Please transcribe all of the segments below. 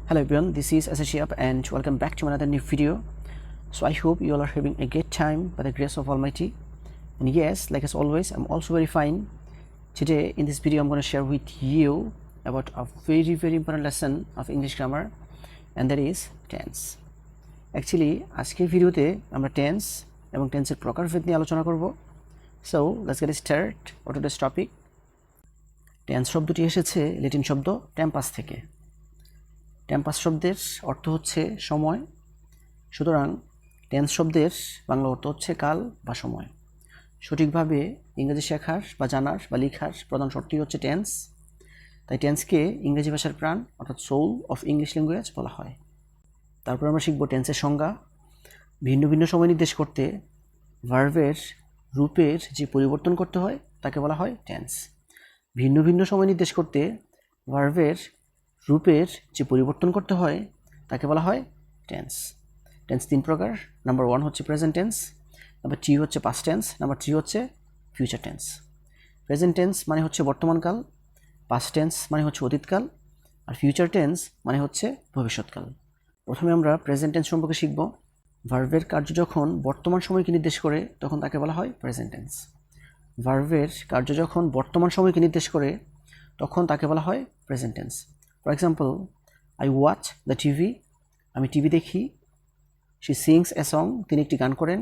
Hello everyone, this is Shihab and welcome back to another new video. So I hope you all are having a great time by the grace of Almighty. And yes, like as always, I'm also very fine. Today in this video I'm going to share with you about a very important lesson of English grammar, and that is tense. Actually আজকের ভিডিওতে আমরা tense এবং টেন্সের প্রকারভেদ নিয়ে আলোচনা করব. So let's get started on today's topic. Tense শব্দটি এসেছে ল্যাটিন শব্দ টেম্পাস থেকে. টেম্পাস শব্দের অর্থ হচ্ছে সময়, সুতরাং টেন্স শব্দের বাংলা অর্থ হচ্ছে কাল বা সময়. সঠিকভাবে ইংরেজি শেখার বা জানার বা লেখার প্রধান শর্তই হচ্ছে টেন্স. তাই টেন্সকে ইংরেজি ভাষার প্রাণ অর্থাৎ সোল অফ ইংলিশ ল্যাঙ্গুয়েজ বলা হয়. তারপর আমরা শিখব টেন্সের সংজ্ঞা. ভিন্ন ভিন্ন সময় নির্দেশ করতে ভার্বের রূপের যে পরিবর্তন করতে হয় তাকে বলা হয় টেন্স. ভিন্ন ভিন্ন সময় নির্দেশ করতে ভার্বের রূপের যে পরিবর্তন করতে হয় তাকে বলা হয় টেন্স. টেন্স তিন প্রকার. নাম্বার 1 হচ্ছে প্রেজেন্ট টেন্স, নাম্বার 2 হচ্ছে পাস্ট টেন্স, নাম্বার 3 হচ্ছে ফিউচার টেন্স. প্রেজেন্ট টেন্স মানে হচ্ছে বর্তমানকাল, পাস্ট টেন্স মানে হচ্ছে অতীতকাল, আর ফিউচার টেন্স মানে হচ্ছে ভবিষ্যৎকাল. প্রথমে আমরা প্রেজেন্ট টেন্স সম্পর্কে শিখব. ভার্বের কার্য যখন বর্তমান সময়কে নির্দেশ করে তখন তাকে বলা হয় প্রেজেন্ট টেন্স. ভার্বের কার্য যখন বর্তমান সময়কে নির্দেশ করে তখন তাকে বলা হয় present tense. For example, I watch the TV, আমি টিভি দেখি. শি সিংস এ সং, তিনি একটি গান করেন.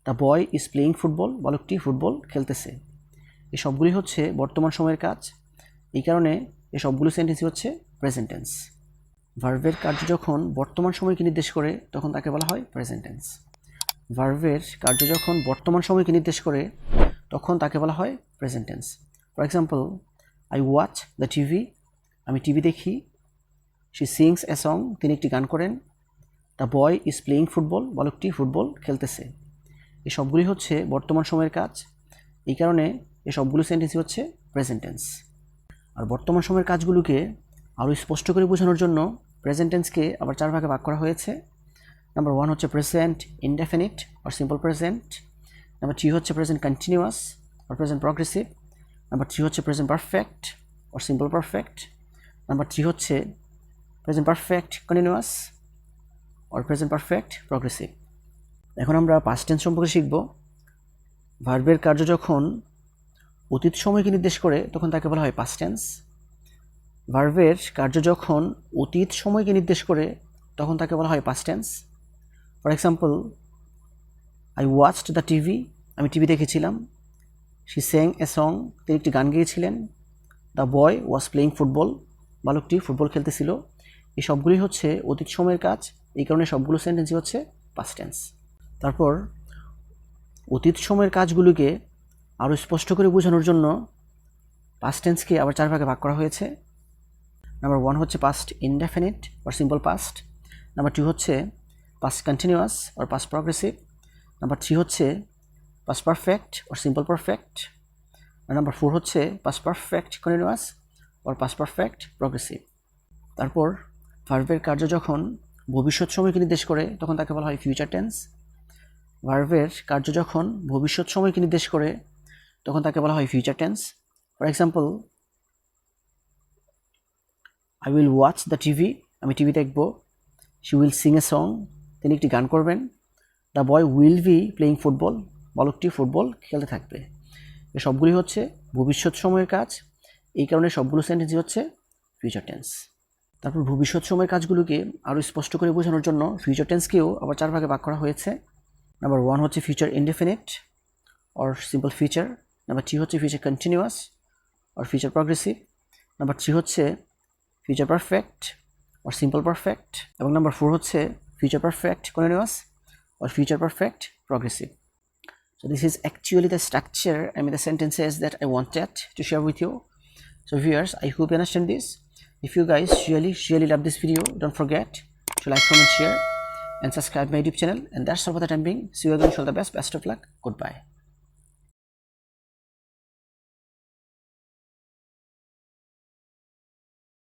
The boy is playing football, বালকটি ফুটবল খেলতেছে. এই সবগুলি হচ্ছে বর্তমান সময়ের কাজ, এই কারণে এই সবগুলো সেন্টেন্সই হচ্ছে প্রেজেন্ট টেন্স. ভার্বের কার্য যখন বর্তমান সময়কে নির্দেশ করে তখন তাকে বলা হয় প্রেজেন্ট টেন্স. ভার্বের কার্য যখন বর্তমান সময়কে নির্দেশ করে তখন তাকে বলা হয় present tense. For example, I watch the TV, আমি টিভি দেখি. শি সিংস এ সং, তিনি একটি গান করেন. The boy is playing football, বালকটি ফুটবল খেলতেছে. এই সবগুলি হচ্ছে বর্তমান সময়ের কাজ, এই কারণে এই সবগুলো সেন্টেন্সই হচ্ছে প্রেজেন্ট টেন্স. আর বর্তমান সময়ের কাজগুলোকে আরও স্পষ্ট করে বোঝানোর জন্য প্রেজেন্ট টেন্সকে আবার 4 ভাগে ভাগ করা হয়েছে. নাম্বার 1 হচ্ছে present indefinite or simple present. Number 2 হচ্ছে present continuous or present progressive. Number 3 হচ্ছে present perfect or simple perfect. Number 3 হচ্ছে present perfect continuous or present perfect progressive. এখন আমরা পাস্ট টেন্স সম্পর্কে শিখব. ভার্বের কার্য যখন অতীত সময়কে নির্দেশ করে তখন তাকে বলা হয় পাস্ট টেন্স. ভার্বের কার্য যখন অতীত সময়কে নির্দেশ করে তখন তাকে বলা হয় past tense. For example, I watched the TV, আমি টিভি দেখেছিলাম. শি স্যাং এ সং, তিনি একটি গান গেয়েছিলেন. The boy was playing football, বালকটি ফুটবল খেলতেছিল. এই সবগুলি হচ্ছে অতীত সময়ের কাজ, এই কারণে সবগুলো সেন্টেন্সই হচ্ছে পাস্ট টেন্স. তারপর অতীত সময়ের কাজগুলোকে আরও স্পষ্ট করে বোঝানোর জন্য পাস্ট টেন্সকে আবার 4 ভাগে ভাগ করা হয়েছে. নাম্বার 1 হচ্ছে past indefinite or simple past. Number 2 হচ্ছে past continuous or past progressive. Number 3 হচ্ছে past perfect or simple perfect. আর নাম্বার 4 হচ্ছে past perfect continuous or past perfect progressive. তারপর ভার্বের কার্য যখন ভবিষ্যৎ সময়কে নির্দেশ করে তখন তাকে বলা হয় ফিউচার টেন্স. ভার্বের কার্য যখন ভবিষ্যৎ সময়কে নির্দেশ করে তখন তাকে বলা হয় future tense. For example, I will watch the TV, আমি টিভি দেখব. She will sing a song, তিনি একটি গান করবেন. The boy will be playing football, বালকটি ফুটবল খেলতে থাকবে. এই সবগুলি হচ্ছে ভবিষ্যৎ সময়ের কাজ, এই কারণে সবগুলো সেন্টেন্সই হচ্ছে ফিউচার টেন্স. তারপর ভবিষ্যৎ সময়ের কাজগুলোকে আরও স্পষ্ট করে বোঝানোর জন্য ফিউচার টেন্সকেও আবার 4 ভাগে ভাগ করা হয়েছে. নাম্বার 1 হচ্ছে future indefinite or simple future. Number 2 হচ্ছে future continuous or future progressive. Number 3 হচ্ছে future perfect or simple perfect. এবং নাম্বার 4 হচ্ছে future perfect continuous or future perfect progressive. So this is actually the structure, the sentences that I wanted to share with you. So viewers, I hope you understand this. If you guys really love this video, don't forget to like, comment, share and subscribe my YouTube channel. And that's all for the time being. See you again. All the best of luck. Goodbye.